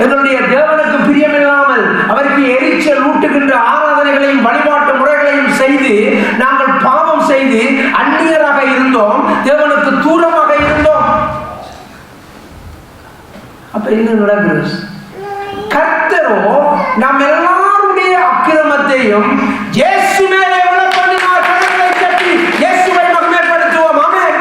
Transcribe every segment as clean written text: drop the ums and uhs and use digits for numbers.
எங்களுடைய தேவனுக்கு பிரியமில்லாமல் அவருக்கு எரிச்சல் ஊட்டுகின்ற ஆராதனைகளையும் வழிபாட்டு முறைகளையும் செய்து நாங்கள் பாவம் செய்து அந்நியராக இருந்தோம், தேவனுக்கு தூரமாக இருந்தோம். அப்ப என்ன நடக்குது? கர்த்தரோ நாம் எல்லாருடைய அக்கிரமத்தையும் இயேசு மேலே விழப்பண்ணினார். கரங்களை தட்டி இயேசுவை மகிமைப்படுத்துவோம். ஆமென்.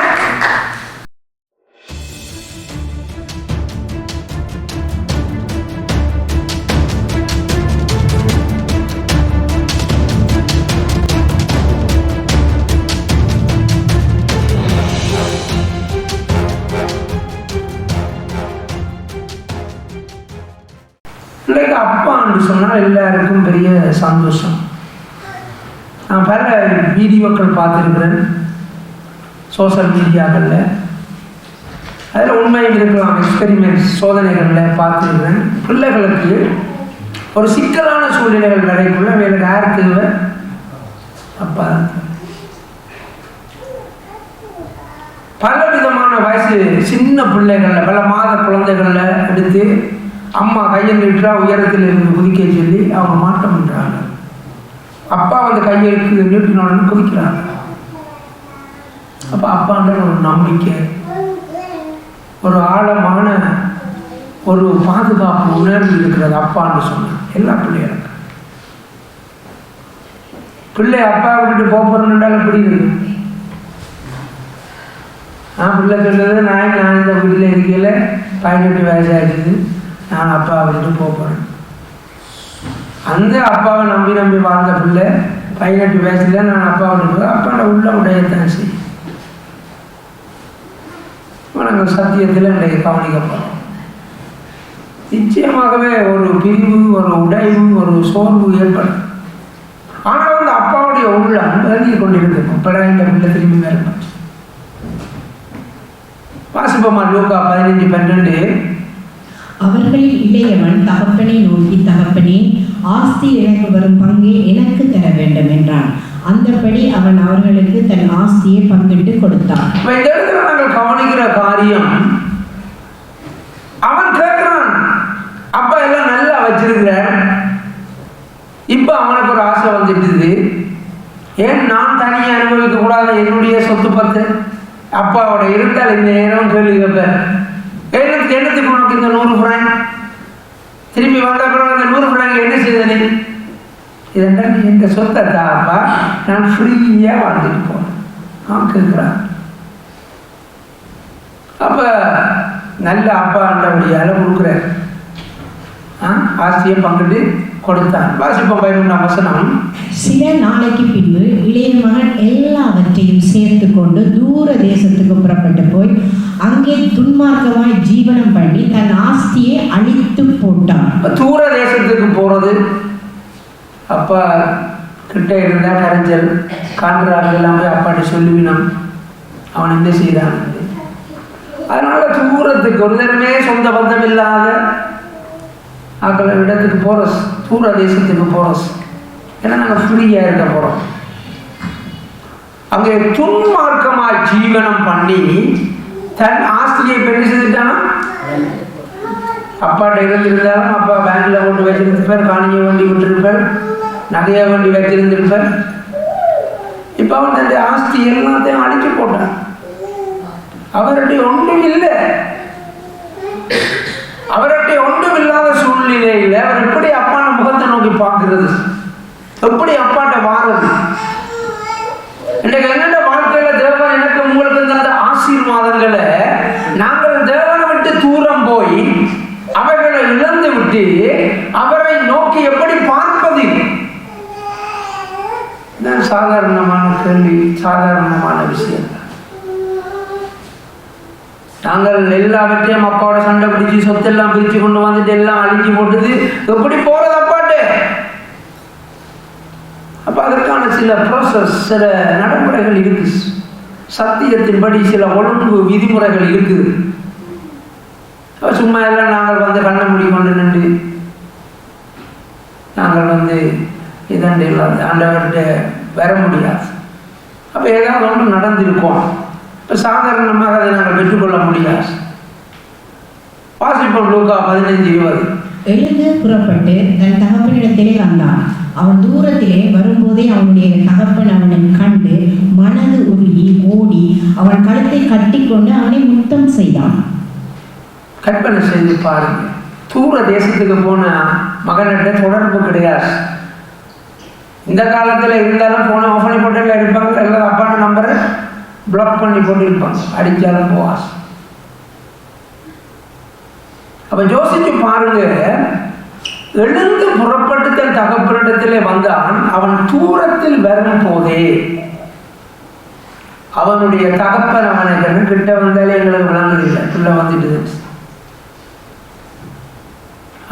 அப்பா என்று சொன்னால் எல்லாருக்கும் பெரிய சந்தோஷம். நான் பல வீடியோக்கள் பார்த்துருக்கிறேன் சோசியல் மீடியாக்களில். அதில் உண்மையில் இருக்கலாம், எக்ஸ்பெரிமெண்ட்ஸ் சோதனைகளில் பார்த்துருக்கிறேன். பிள்ளைகளுக்கு ஒரு சிக்கலான சூழ்நிலைகள் வரைக்குள்ள வேலைக்கு யார் தேவை? அப்பா. பல விதமான வயசு சின்ன பிள்ளைகளில், பல மாத குழந்தைகளில் எடுத்து அம்மா கையை நீட்டா உயரத்தில் இருந்து குதிக்க சொல்லி அவங்க மாற்றம் பண்றாங்க. அப்பா வந்து கையை நீட்டினோட குதிக்கிறாங்க. அப்ப அப்பான்ற ஒரு நம்பிக்கை, ஒரு ஆழமான ஒரு பாதுகாப்பு உணர்வு இருக்கிறது அப்பான்னு சொன்ன எல்லா பிள்ளைகளுக்கும். பிள்ளை அப்பா விட்டுட்டு போறேன்னுட்டாலும் எப்படி இருக்கு? பிள்ளை சொல்றது, நான் இந்த வீட்டில் இருக்கையில 18 வயசு ஆயிடுச்சு, நான் அப்பா விட்டு போகிறேன். அந்த அப்பாவை நம்பி வாழ்ந்த பிள்ளை 18 வயசுல நான் அப்பா விட்டு அப்பாவோட உள்ள உடையத்தான் செய்யும். நாங்கள் சத்தியத்தில் இன்றைக்கு கவனிக்கப்போம். நிச்சயமாகவே ஒரு பிரிவு, ஒரு உடைவு, ஒரு சோர்வு ஏற்படும். ஆனால் வந்து அப்பாவுடைய உள்ளம் விளங்கி கொண்டிருக்கும். அப்படா இந்த பிள்ளை திரும்பி வேறு வாசிப்போமா? லூக்கா 15:12. அவர்களில் இளையவன் தகப்பனை நோக்கி, தகப்பனே, ஆஸ்தி எனக்கு வரும் பங்கை எனக்கு தர வேண்டும் என்றான். அந்தபடி அவன் அவர்களுக்கு தன் ஆஸ்தியை பங்கிட்டு கொடுத்தான். நாங்கள் கவனிக்கிற காரியம், அவன் கேட்கிறான், அப்பா எல்லாம் நல்லா வச்சிருக்கிற, இப்ப அவனுக்கு ஒரு ஆசை வந்துட்டு, ஏன் நான் தனியை அனுபவிக்க கூடாது என்னுடைய சொத்து பத்து? அப்பாவோட இருந்தால் இந்த நேரம் கேள்வி கேட்பேன், என்னத்துக்கு உனக்கு இந்த 100 ஃப்ராங்க்? திரும்பி வந்த பிறகு இந்த 100 ஃப்ராங்க் என்ன செய்தனே? இதெல்லாம் நீ எந்த சொத்தை தாப்பா, நான் ஃப்ரீயாக வாழ்ந்துட்டு போனேன். அவன் கேட்குறான். அப்ப நல்ல அப்பா அண்டபடியால கொடுக்குறார். ஆஸ்தியை பங்கிட்டு கொடுத்தான். வாசிப்போம் 11ஆம் வசனம். சில நாளைக்கு பின்பு இளைய மகன் எல்லாவற்றையும் சேர்த்து கொண்டு தூர தேசத்துக்கு புறப்பட்டு போய் அங்கே துன்மார்க்கமாய் ஜீவனம் பண்ணி தன் ஆஸ்தியை அழித்து போட்டான். தூர தேசத்துக்கு போறது, அப்பா கிட்ட இருந்தா கரைஞ்சல் காண்கிறார்கள் எல்லாம் போய் அப்பாட்ட சொல்லுவினான். அவன் என்ன செய்தான்? அதனால தூரத்துக்கு ஒரு நேரமே சொந்த பந்தம் இல்லாத ஆக்கள இடத்துக்கு போறோம், தூர தேசத்துக்கு போறோம். ஏன்னா நாங்கள் ஃப்ரீயா இருக்க போறோம். அங்கே துன்மார்க்கமாய் ஜீவனம் பண்ணி தன் ஆஸ்தியை பெரிய செஞ்சுட்டானா? அப்பாட்ட இருந்திருந்தாலும் அப்பா பேங்க்ல கொண்டு வச்சிருந்திருப்பார், காணியை வண்டி விட்டுருப்பார், நகையை வண்டி வச்சிருந்திருப்பார். இப்ப அவன் தன் ஆஸ்தி எல்லாத்தையும் அடிச்சு போட்டான். அவருடைய ஒன்றும் இல்லை. அவருடைய ஒன்றும் இல்லாத சூழ்நிலையில் அவர் எப்படி அப்பான முகத்தை நோக்கி பார்க்கிறது? எப்படி அப்பாட்ட வாரது? இன்றைக்கு என்னென்ன வாழ்க்கையில தேவன் எனக்கு உங்களுக்கு தந்த ஆசீர்வாதங்களை நாங்கள் தேவனை விட்டு தூரம் போய் அவைகளை இழந்து விட்டு அவரை நோக்கி எப்படி பார்ப்பது? சாதாரணமான கேள்வி, சாதாரணமான விஷயம். நாங்கள் எல்லாவற்றையும் அப்பாவோட சண்டை பிடிச்சி சொத்தெல்லாம் பிரித்து கொண்டு வந்துட்டு எல்லாம் அழிஞ்சு போட்டுது, எப்படி போறது அப்பாட்டு? அப்ப அதற்கான சில ப்ராசஸ், சில நடைமுறைகள் இருக்கு. சத்தியத்தின்படி சில ஒழுங்கு விதிமுறைகள் இருக்குது. சும்மா எல்லாம் நாங்கள் வந்து கண்ண மூடி கொண்டு நின்று நாங்கள் வந்து இதண்டு ஆண்டவர்கிட்ட வர முடியாது. அப்ப ஏதாவது ஒன்று நடந்திருக்கோம். இப்போ சாதாரணமாக அதை நாங்கள் பெற்றுக்கொள்ள முடியாது. வாசிப்போம் லூக்கா 15:20. எழுந்து புறப்பட்டு தன் தகப்பனிடத்திலே வந்தான். அவன் தூரத்திலே வரும்போதே அவனுடைய தகப்பன் அவனை கண்டு மனது உருகி ஓடி அவன் கழுத்தை கட்டிக்கொண்டு அவனை முத்தம் செய்தான். கற்பனை செய்து பாருங்க, தூர தேசத்துக்கு போன மகனிட்ட தொடர்பு கிடையாது. இந்த காலத்தில் இருந்தாலும் போன ஆஃப் போட்டில் இருப்பாங்க, எல்லாரும் அப்பான நம்பரை பிளாக் பண்ணி போட்டு இருப்பாங்க, அடித்தாலும் போவாஸ். அப்ப யோசிச்சு பாருங்க, எழுந்து புறப்பட்டு தன் தகப்பனிடத்திலே வந்தான். அவன் தூரத்தில் வரும் போதே அவனுடைய தகப்பன் அவனை கிட்ட வந்தாலே எங்களுக்கு விளங்குதில்லை, உள்ள வந்துட்டு.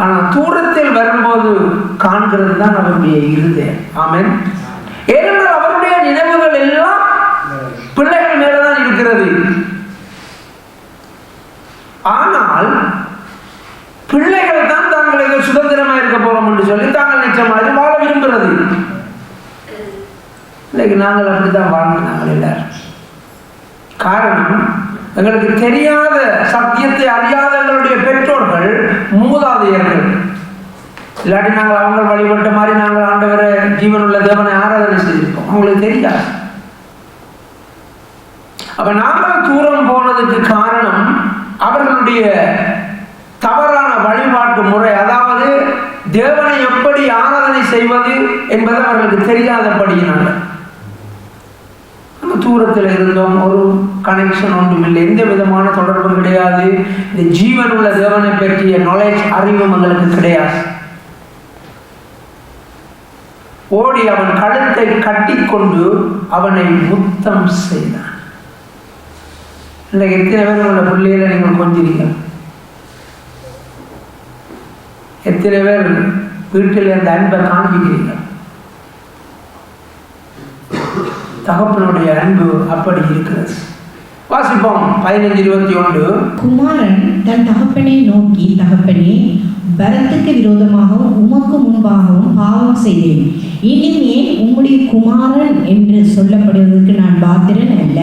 ஆனா தூரத்தில் வரும்போது காண்கிறது தான் அவருடைய இருதயம். ஆமென். ஏனென்றால் அவருடைய நினைவுகள் எல்லாம் பிள்ளைகள் மேலதான் இருக்கிறது. ஆனால் பிள்ளைகள் தான் தாங்களுக்கு சுதந்திரமா இருக்க போறோம் என்று சொல்லி தாங்கள் நிச்சயமாக வாழ விரும்புகிறது. இன்னைக்கு நாங்கள் அப்படித்தான் வாழ்ந்து நாங்கள் எல்லாரும். காரணம், எங்களுக்கு தெரியாத சத்தியத்தை அறியாத எங்களுடைய பெற்றோர்கள் மூதாதையர்கள். இல்லாட்டி நாங்கள் அவங்க வழிபட்ட மாதிரி நாங்கள் ஆண்டவரை ஜீவனுள்ள தேவனை ஆராதனை செய்திருப்போம், அவங்களுக்கு தெரியாது. அப்ப நாங்கள் தூரம் போனதுக்கு காரணம் அவர்களுடைய தவறான வழிபாட்டு முறை. அதாவது தேவனை எப்படி ஆராதனை செய்வது என்பது அவர்களுக்கு தெரியாதபடியினால நம்ம தூரத்தில் இருந்தோம். ஒரு கனெக்ஷன் ஒன்றும் இல்லை, எந்த விதமான தொடர்பும் கிடையாது. இந்த ஜீவன் உள்ள தேவனை பற்றிய நாலேஜ் அறிவும் எங்களுக்கு கிடையாது. ஓடி அவன் கழுத்தை கட்டிக்கொண்டு அவனை முத்தம் செய்தான். இன்றைக்கு எத்தனை பேர் உங்களோட பிள்ளைகளை நீங்கள் கொஞ்சிருக்க? எத்தனை பேர் வீட்டில் இருந்த அன்பை காண்பிக்கிறீங்க? தகப்பனுடைய அன்பு அப்படி இருக்கிறது. வாசிப்போம் 15:21. குமாரன் தன் தகப்பனை நோக்கி, தகப்பனே, பரத்துக்கு விரோதமாகவும் உமக்கு முன்பாகவும் பாவம் செய்தேன். இனிமேல் உம்முடைய குமாரன் என்று சொல்லப்படுவதற்கு நான் பாத்திரன் அல்ல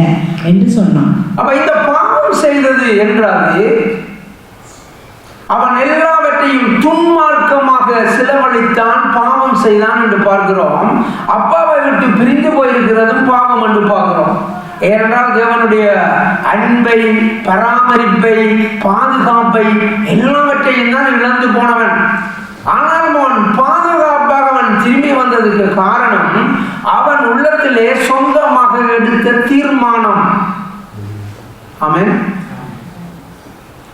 என்று சொன்னான். அப்ப இந்த பாவம் செய்தது என்றால் அவன் எல்லாவற்றையும் துன்மார்க்கமாக செலவழித்தான், பாவம் செய்தான் என்று பார்க்கிறோம். அப்பாவை விட்டு பிரிந்து போயிருக்கிறதும் பாவம் என்று பார்க்கிறோம். ஏனென்றால் தேவனுடைய அன்பை, பராமரிப்பை, பாதுகாப்பை எல்லாவற்றையும் தான் இழந்து போனவன். ஆனால் அவன் பாதுகாப்பாக அவன் திரும்பி வந்ததுக்கு காரணம் அவன் உள்ளத்திலே சொந்தமாக எடுத்த தீர்மானம். ஆமென்.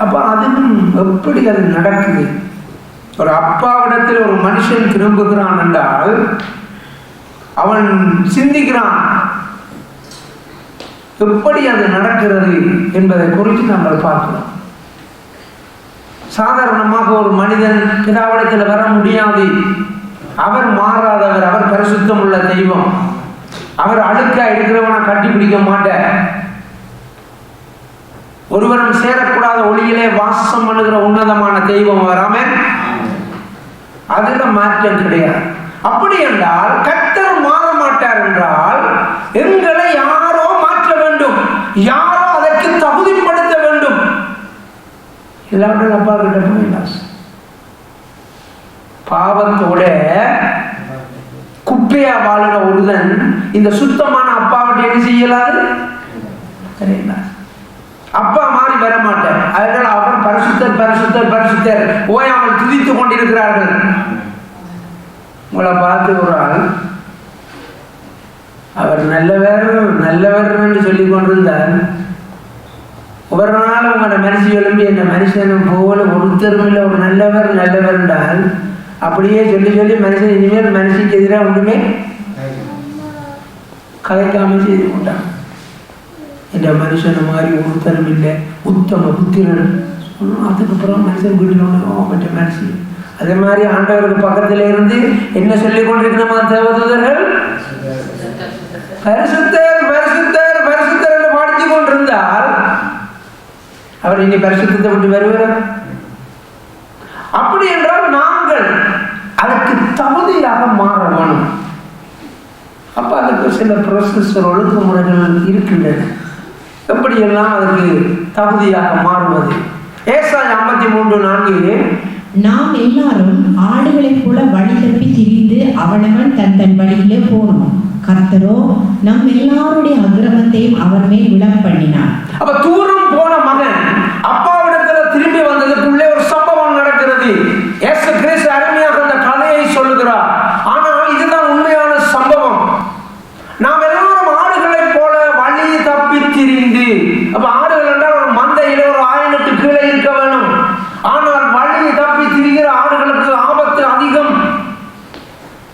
அப்ப அதுவும் எப்படி அது நடக்குது? ஒரு அப்பாவிடத்தில் ஒரு மனுஷன் திரும்புகிறான் என்றால் அவன் சிந்திக்கிறான், எப்படி அது நடக்கிறது என்பதை குறித்து நாங்கள் பார்க்கிறோம். சாதாரணமாக ஒரு மனிதன் பிதாவிடத்தில் வர முடியாது. அவர் மாறாதவர், அவர் பரிசுத்தம் உள்ள தெய்வம். அவர் அழுக்கா இருக்கிறவனை கட்டி பிடிக்க மாட்டார். ஒருவரும் சேரக்கூடாத ஒளியிலே வாசம் பண்ணுகிற உன்னதமான தெய்வம் அவர். ஆமென். அதுல மாற்றம் கிடையாது. அப்படி என்றால் கர்த்தர் மாற மாட்டார் என்றால் எங்களை யாரோ மாற்ற வேண்டும், யாரோ அதற்கு தகுதிப்படுத்த வேண்டும். எல்லாருடைய அப்பா கிட்ட போயிடலாம். பாவத்தோட குப்பையா வாழுற ஒருவன் இந்த சுத்தமான அப்பாவிட்ட என்ன செய்யலாது? அப்பா மாறி வர மாட்டார். அதனால் அவர் பரிசுத்தர் பரிசுத்தர் பரிசுத்தர் ஓயாமல் துதித்துக் கொண்டிருக்கிறார்கள். உங்களை பார்த்து ஒரு ஆள் அவர் நல்லவர் நல்லவர் என்று சொல்லிக் கொண்டிருந்தார். ஒரு நாள் உங்களோட மனுஷி எழும்பி என்ன மனுஷனும் போல ஒருத்தரும் இல்லை, ஒரு நல்லவர் நல்லவர் என்றால் அப்படியே சொல்லி சொல்லி மனுஷன் இனிமேல் மனுஷிக்கு எதிராக ஒன்றுமே கதைக்காம செய்து கொண்டான். என்ற மனுஷன் மாதிரி ஒருத்தரும் இல்லை, உத்தம புத்திரன். அதுக்கப்புறம் மனுஷன் வீட்டில் ஒன்று மனுஷன். அதே மாதிரி ஆண்டவருக்கு பக்கத்துல இருந்து என்ன சொல்லிக் கொண்டிருக்கிறோமா தேவதூதர்கள்? பரிசுத்தர் பரிசுத்தர் பரிசுத்தர் என்று பாடித்துக் கொண்டிருந்தால் அவர் இனி பரிசுத்தத்தை விட்டு வருவார்? அப்படி என்றால் நாங்கள் அதற்கு தகுதியாக மாற வேணும். அப்ப அதுக்கு சில ப்ரோசஸ், ஒழுங்குமுறைகள் இருக்கின்றன. எப்படியெல்லாம் அதுக்கு தகுதியாக மாறுவது? ஏசாயா 53:4 நாம் எல்லாரும் ஆடுகளைப் போல வழி தப்பி திரிந்து அவனவன் தன் தன் வழியிலே போனோம். கர்த்தரோ நம் எல்லாருடைய அக்கிரமத்தையும் அவர் மேல் விழப் பண்ணினார். அப்ப தூரம் போன மகன் அப்பாவிடத்துல திரும்பி வந்ததுக்குள்ளே ஒரு சம்பவம் நடக்கிறது. இயேசு கிறிஸ்து அருமையாக அந்த கதையை சொல்லுகிறார். ஆனால் இதுதான் உண்மையான சம்பவம். நாம் எல்லாரும் ஆடுகளைப் போல வழி தப்பி திரிந்து, அப்ப ஆடுகள் என்றால் ஒரு மந்தையில ஒரு ஆயனுக்கு கீழே இருக்க வேணும். ஆனால் வழி தப்பி திரிகிற ஆடுகளுக்கு ஆபத்து அதிகம்.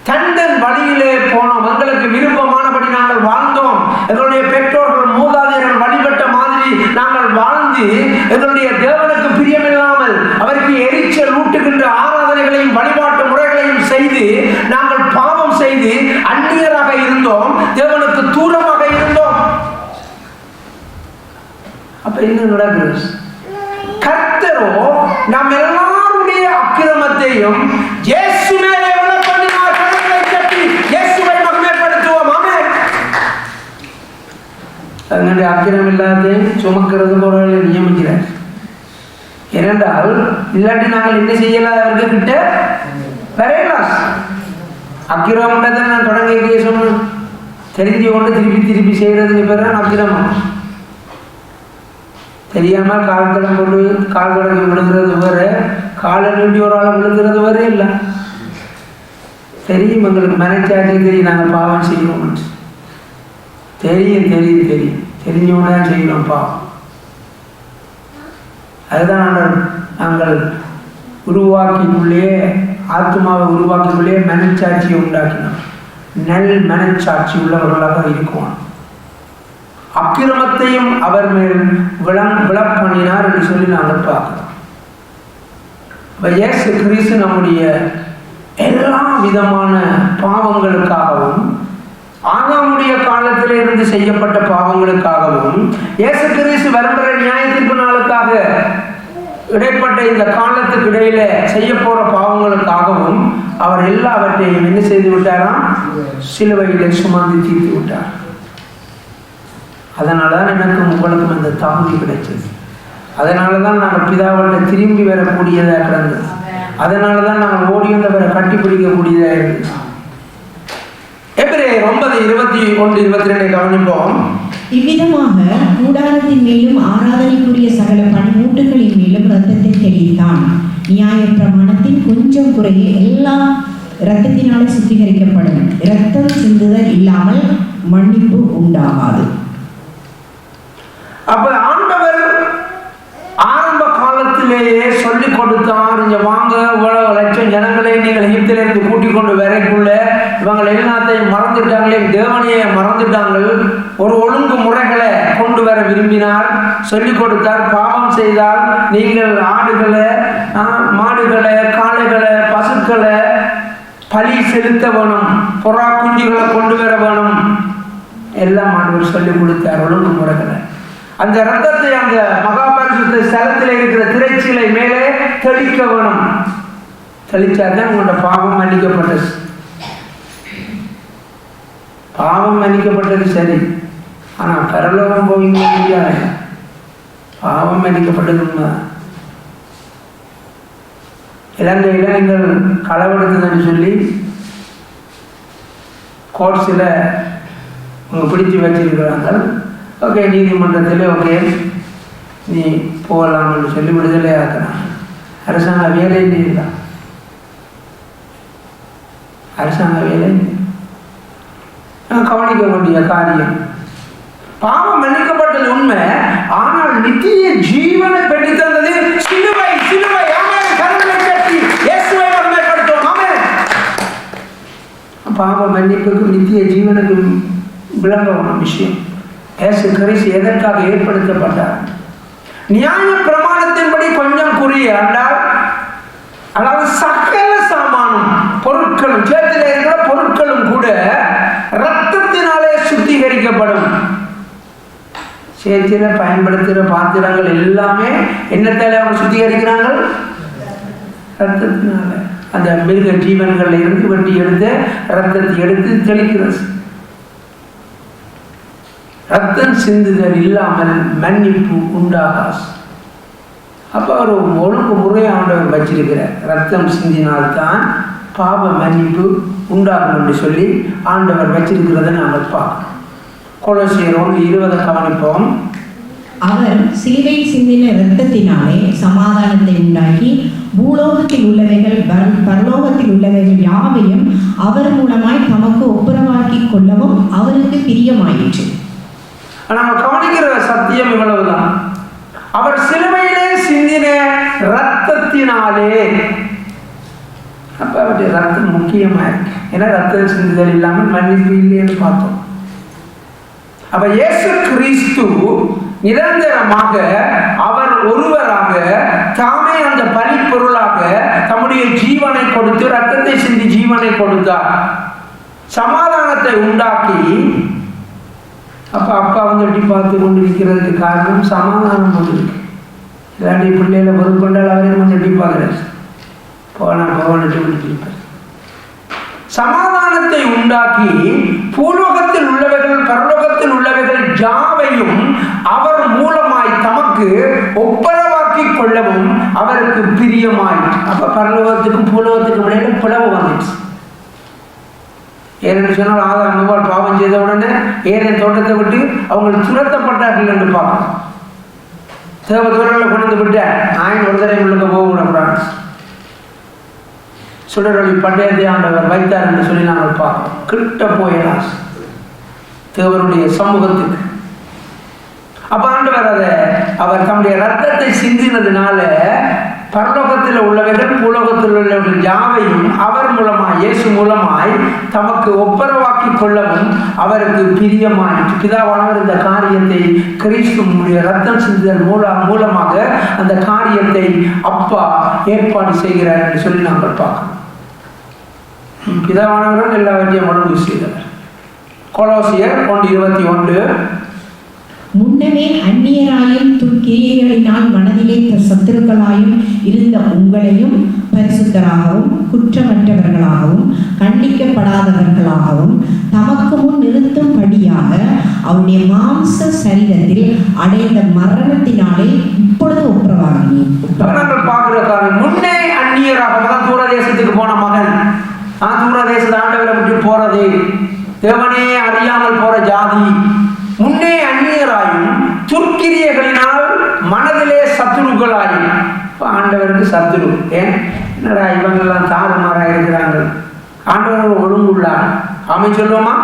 தந்தன் வழியிலே போனோம். எங்களுக்கு விருப்பமானபடி நாங்கள் வாழ்ந்தோம். எங்களுடைய பெற்றோர்கள் மூதாதையர்கள் வழிபட்ட மாதிரி நாங்கள் வாழ்ந்து எங்களுடைய தேவனுக்கு பிரியமில்லாமல் அவருக்கு எரிச்சல் ஊட்டுகின்ற ஆராதனைகளையும் வழிபாட்டு முறைகளையும் செய்து நாங்கள் பாவம் செய்து அந்நியராக இருந்தோம், தேவனுக்கு தூரமாக இருந்தோம். அப்ப என்ன நடக்குது? கர்த்தரோ நம் எல்லாருடைய அக்கிரமத்தையும் இயேசு மேலே விழப் பண்ணினார். கரங்களை தட்டி இயேசுவை மகிமைப்படுத்துவோம். ஆமென். அதனுடைய அக்கிரம் இல்லாதையும் சுமக்கிறது போல நியமிக்கிறார். ஏனென்றால் இல்லாட்டி நாங்கள் என்ன செய்யலாம்? அவருக்கு கிட்ட வரையலாம். அக்கிரம் நான் தொடங்க சொன்னேன். தெரிஞ்சு கொண்டு திருப்பி திருப்பி செய்யறதுக்கு பேர் தான் அக்கிரமம். தெரியாமல் கால்தடம் கொண்டு கால் தொடங்கி விழுகிறது வேறு, காலை நீட்டி ஒரு ஆளை விழுகிறது வேறு. இல்லை தெரியும், எங்களுக்கு மனச்சாட்சி தெரியும் நாங்கள் பாவம் செய்யணும். தெரியும் தெரியும் தெரியும் தெரிஞ்சவங்க தான் செய்யணும் பாவம். அதுதான் நாங்கள் உருவாக்கிக்குள்ளே, ஆத்மாவை உருவாக்கிக்குள்ளே மனச்சாட்சியை உண்டாக்கினோம். நல் மனச்சாட்சி உள்ளவர்களாக இருக்கும். அக்கிரமத்தையும் அவர் மேல் விழப் பண்ணினார் என்று சொல்லி நாங்கள் பார்க்கிறோம். இயேசு கிறிஸ்து நம்முடைய எல்லா விதமான பாவங்களுக்காகவும், ஆதாமுடைய காலத்தில் இருந்து செய்யப்பட்ட பாவங்களுக்காகவும், இயேசு கிறிஸ்து வருகிற நியாய தீர்ப்பு நாளுக்காக இடைப்பட்ட இந்த காலத்துக்கு இடையில செய்ய போற பாவங்களுக்காகவும் அவர் எல்லாவற்றையும் என்ன செய்து விட்டாராம்? சிலுவையிலே சுமந்து தீர்த்து விட்டார். அதனாலதான் எனக்கும் உங்களுக்கும் அந்த தகுதி கிடைச்சது. அதனாலதான் நாங்கள் பிதாவோட திரும்பி வரக்கூடியதாக கிடந்தது. அதனாலதான் நாங்கள் ஓடி வந்தவரை கட்டி பிடிக்கக்கூடியதாக இருந்தது. எபிரேயர் 9:21-22 கவனிப்போம். இவ்விதமாக கூடாரத்தின் மேலும் ஆராதனைக்குரிய சகல பணிமூட்டுகளின் மேலும் இரத்தத்தை தெளித்தான். நியாய பிரமாணத்தின் கொஞ்சம் குறைய எல்லா இரத்தத்தினாலே சுத்திகரிக்கப்படும். இரத்தம் சிந்துதல் இல்லாமல் மன்னிப்பு உண்டாகாது. அப்ப ஆண்டவர் ஆரம்ப காலத்திலேயே சொல்லிக் கொடுத்தார். இங்க வாங்க, இவ்வளவு லட்சம் ஜனங்களை நீங்கள் எகிப்திலிருந்து கூட்டிக் கொண்டு வரைக்குள்ள இவங்க எல்லாத்தையும் மறந்துட்டாங்களே, தேவனையே மறந்துட்டாங்க. ஒரு ஒழுங்கு முறைகளை கொண்டு வர விரும்பினார், சொல்லிக் கொடுத்தார். பாவம் செய்தால் நீங்கள் ஆடுகளை, மாடுகளை, காளைகளை, பசுக்களை பலி செலுத்த வேணும், புறா குஞ்சுகளை கொண்டு வர வேணும். எல்லாம் ஆண்டவர் சொல்லிக் கொடுத்தார் ஒழுங்கு முறைகளை. அந்த ரத்தத்தை அந்த மகாபரிசுத்த ஸ்தலத்தில் இருக்கிற திரைச்சீலை மேலே தெளிக்க வேணும். தெளிச்சாதான் உங்களோட பாவம் மன்னிக்கப்பட்டது. பாவம் மன்னிக்கப்பட்டது சரி, ஆனா பரலோகம் போவீங்க முடியாது. பாவம் மன்னிக்கப்பட்டது உண்மை. இலங்கையில நீங்கள் களவெடுத்ததுன்னு சொல்லி கோர்ட்ஸில் உங்க பிடிச்சு வச்சிருக்கிறாங்க. ஓகே, நீதிமன்றத்தில் ஓகே நீ போகலாம்னு சொல்லி விடுதலை ஆக்குறாங்க. அரசாங்க வேலை இல்லை, அரசாங்க வேலை கவனிக்க வேண்டிய காரியம். பாவம் மன்னிக்கப்பட்டது உண்மை, ஆனால் நித்திய ஜீவனை பெற்று தந்தது சிலுவை. சிலுவை. ஆமென். கரங்களை தட்டி இயேசுவை மகிமைப்படுத்துவோம். ஆமென். பாவ மன்னிப்புக்கும் நித்திய ஜீவனுக்கும் விளங்கமான விஷயம். இயேசு கிறிஸ்து எதற்காக ஏற்படுத்தப்பட்டார்? நியாய பிரமாணத்தின்படி கொஞ்சம் குறி என்றால், அதாவது சகல சாமானும் பொருட்களும், சேத்தில இருக்கிற பொருட்களும் கூட ரத்தத்தினாலே சுத்திகரிக்கப்படும். சேத்தில பயன்படுத்துகிற பாத்திரங்கள் எல்லாமே என்னத்தால அவங்க சுத்திகரிக்கிறாங்க? ரத்தத்தினால. அந்த மிருக ஜீவன்கள் இருந்து வெட்டி எடுத்து ரத்தத்தை எடுத்து தெளிக்கிறது. ரத்தம் சிந்துதல் இல்லாமல் மன்னிப்பு உண்டாகாது. அப்போ ஒரு ஒழுங்கு முறையை ஆண்டவர் வச்சிருக்கிறார். ரத்தம் சிந்தினால்தான் பாவ மன்னிப்பு உண்டாகும் என்று சொல்லி ஆண்டவர் வச்சிருக்கிறத நாங்கள் பார்க்கணும். கொலோசியர் 1:20 கவனிப்போம். அவர் சிலுவை சிந்தின இரத்தத்தினாலே சமாதானத்தை உண்டாக்கி பூலோகத்தில் உள்ளவைகள் பரலோகத்தில் உள்ளவைகள் யாவையும் அவர் மூலமாய் தமக்கு ஒப்புரவாக்கி கொள்ளவும் அவருக்கு பிரியமாயிற்று. நாங்கள் கவனிக்கிற சத்தியம் இவ்வளவுதான். அவர் சிலுவையிலே சிந்தின இரத்தத்தினாலே. அப்ப அவருடைய ரத்தம் முக்கியமா இருக்கு. ஏன்னா ரத்தம் சிந்துதல் இல்லாமல் மன்னிப்பு இல்லைன்னு பார்த்தோம். அப்ப இயேசு கிறிஸ்து நிரந்தரமாக அவர் ஒருவராக தாமே அந்த பலி பொருளாக தம்முடைய ஜீவனை கொடுத்து ரத்தத்தை சிந்தி ஜீவனை கொடுத்தார், சமாதானத்தை உண்டாக்கி. அப்ப அப்பா வந்து எப்படி பார்த்து கொண்டிருக்கிறதுக்கு காரணம் சமாதானம் வந்திருக்கு. இல்லாண்டி பிள்ளைகளை பொறுப்புண்டால் அவரே கொஞ்சம் எப்படி பார்க்கிறார், போவான்ட்டு சமாதானத்தை உண்டாக்கி பூலோகத்தில் உள்ளவைகள் பரலோகத்தில் உள்ளவைகள் யாவையும் அவர் மூலமாய் தமக்கு ஒப்பரவாக்கி கொள்ளவும் அவருக்கு பிரியமாயிற்று. அப்ப பரலோகத்துக்கும் பூலோகத்துக்கும் இடையில பிளவு வந்துச்சு. ஏனென்று சொன்னால் ஆதாம் பாவம் செய்த உடனே ஏதேன் தோட்டத்தை விட்டு அவங்க துரத்தப்பட்டார்கள் என்று பார்க்கணும். தேவதூரில் கொண்டு விட்ட ஆயின் ஒரு தடவை முழுக்க போகக்கூடாது. சுடரொளி பண்டையத்தை ஆண்டவர் வைத்தார் என்று சொல்லி நாங்கள் பார்க்கிறோம். கிட்ட போயலாம் தேவருடைய சமூகத்துக்கு. அப்ப ஆண்டவர் அவர் தம்முடைய ரத்தத்தை சிந்தினதுனால பரலோகத்தில் உள்ளவைகள் பூலோகத்தில் உள்ளவர்கள் யாவையும் அவர் மூலமாய் இயேசு மூலமாய் தமக்கு ஒப்பரவாக்கி கொள்ளவும் அவருக்கு பிரியமாயிற்று. பிதாவானவர் இந்த காரியத்தை கிறிஸ்துவினுடைய ரத்தம் சிந்துதல் மூலமாக அந்த காரியத்தை அப்பா ஏற்பாடு செய்கிறார் என்று சொல்லி நாங்கள் பார்க்கிறோம். பிதாவானவர்கள் எல்லாவற்றையும் ஒழுங்கு செய்தவர். கொலோசியர் 1:21 முன்னமே அந்நியராயும் துர்க்கிரியைகளினால் மனதிலே சத்துருக்களாயும் இருந்த உங்களையும் பரிசுத்தராகவும் குற்றமற்றவர்களாகவும் கண்டிக்கப்படாதவர்களாகவும் தமக்கு முன் நிறுத்தும்படியாக அவருடைய மாம்ச சரீரத்தில் அடைந்த மரணத்தினாலே இப்பொழுது ஒப்புரவாகினேன். பார்க்கிற காரணம் முன்னே அந்நியராக தான் தூரதேசத்துக்கு போன மகன். தூரதேசத்தை ஆண்டவரை விட்டு போறது, தேவனே அறியாமல் போற ஜாதி. முன்னே அந்நியராயும் துர்க்கிரியைகளினால் மனதிலே சத்துருக்களாயும். ஆண்டவருக்கு சத்துரு ஏன் என்னடா இவங்கெல்லாம் தாறுமாறாக இருக்கிறாங்க, ஆண்டவர் ஒழுங்குள்ளார் அமை சொல்லுவோமா?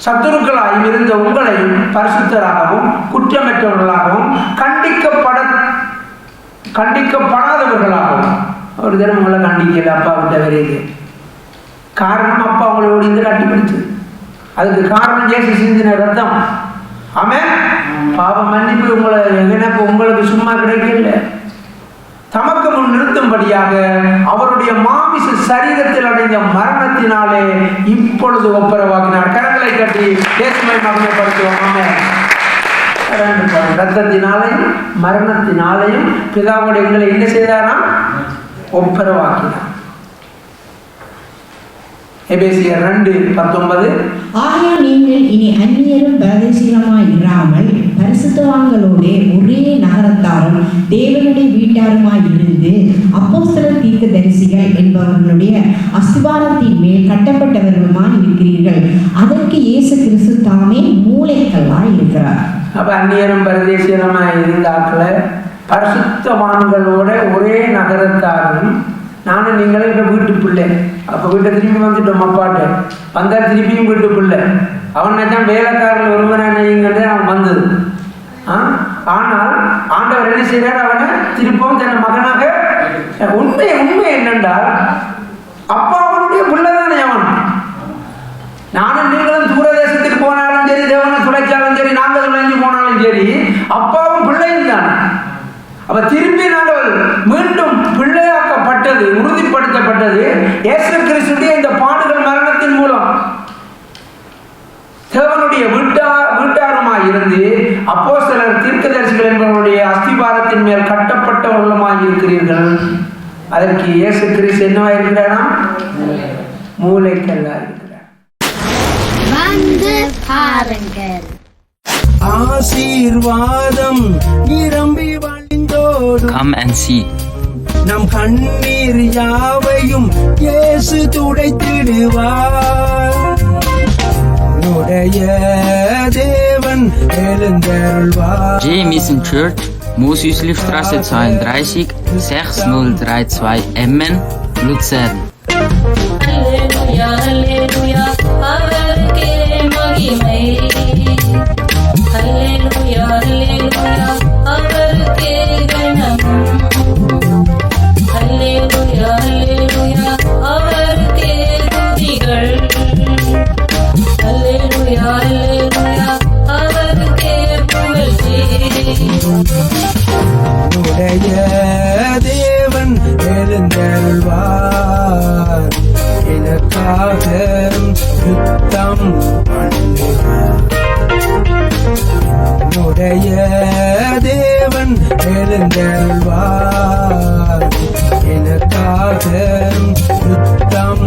சத்துருக்களாயும் இருந்த உங்களையும் பரிசுத்தராகவும் குற்றமற்றவர்களாகவும் கண்டிக்கப்படாதவர்களாகவும். ஒரு தினம் உங்களை கண்டிக்கல, அப்பா விட்ட வரையிலே. காரணம் அப்பா உங்களோட இந்த கட்டிப்பிடிச்சு. அதுக்கு காரணம் இயேசு சிந்தின ரத்தம். ஆமென். பாவ மன்னிப்பு உங்களுக்கு சும்மா கிடைக்கல. தமக்கு முன் நிறுத்தும்படியாக அவருடைய மாமிச சரீரத்தில் அடைந்த மரணத்தினாலே இப்பொழுது ஒப்புரவாக்கினார். கரங்களை கட்டி இயேசுவை மகிமைப்படுத்துவோம். ஆமென். ரத்தத்தினாலையும் மரணத்தினாலையும் பிதாவுடைய எங்களை என்ன செய்தாரா? ஒப்புரவாக்கினார். எபேசியர் 2:19 ஆகையால் நீங்கள் இனி அந்நியரும் பரதேசிகளுமாய் இராமல் பரிசுத்தவான்களோட ஒரே நகரத்தாரும் தேவனுடைய வீட்டாருமாய் இருந்து அப்போஸ்தலர் தீர்க்கதரிசிகள் என்பவர்களுடைய அஸ்திபாரத்தின் மேல் கட்டப்பட்டவர்களுமாய் இருக்கிறீர்கள். அதற்கு இயேசு கிறிஸ்து தாமே மூளைக்கல்லாய் இருக்கிறார். அப்ப அந்நியரும் பரதேசிகளுமாய் இருந்தாக்கள பரிசுத்தவான்களோட ஒரே நகரத்தாரும். நானும் நீங்களும் இப்போ வீட்டு பிள்ளை. அப்போ வீட்டை திரும்பி வந்துட்டோம். அப்பாட்டு வந்தால் திருப்பியும் வீட்டு பிள்ளை. அவன் நினைச்சான் வேலைக்காரில் ஒருவனைங்கிறது அவன் வந்தது. ஆனால் ஆண்டவர் என்ன செய்கிறார்? அவனை திருப்பவும் தன் மகனாக. உண்மை என்னென்றால் அப்பா அவனுடைய பிள்ளை தானே அவன். நானும் நீங்களும் தூரதேசத்துக்கு போனாலும் சரி, தேவனை துளைச்சாலும் சரி, நாங்கள் துளைஞ்சு போனாலும் சரி, அப்பாவும் பிள்ளையும் தானே. அப்ப திரும்பி நாங்கள் மீண்டும் பிள்ளையாக்கப்பட்டது, உறுதிப்படுத்தப்பட்டது இயேசு கிறிஸ்துவின் இந்த பாடுகள் மரணத்தின் மூலம். தேவனுடைய வீட்டாருமாய் இருந்து அப்போஸ்தலர் தீர்க்கதரிசிகள் என்பவருடைய அஸ்திபாரத்தின் மேல் கட்டப்பட்டவர்களுமாய் இருக்கிறீர்கள். அதற்கு இயேசு கிறிஸ்து என்னவா இருக்கிறாரா? மூளைக்கல்லா இருக்கிறார். வந்து பாருங்கள். ஆசீர்வாதம் நிரம்பி Come and see. நம் கண்ணீர் யாவையும் இயேசு துடைத்திடுவார். உடைய தேவன் எழுந்தருள்வார். J. Mission Church, Mosüslistraße 32, 6032 Emmen, Luzern. Halleluja, Halleluja, அவருக்கே மகிமை. Halleluja, Halleluja, அவருக்கே கனம். Halleluja, Halleluja, அவருக்கே துதிகள். Halleluja, Halleluja, அவருக்கே புகழ்ச்சி. உடைய தேவன் எழுந்தருள்வார். எனக்காக யுத்தம் பண்ணுவார். உடைய தேவன் எழுந்தருள்வார். எனக்காக யுத்தம்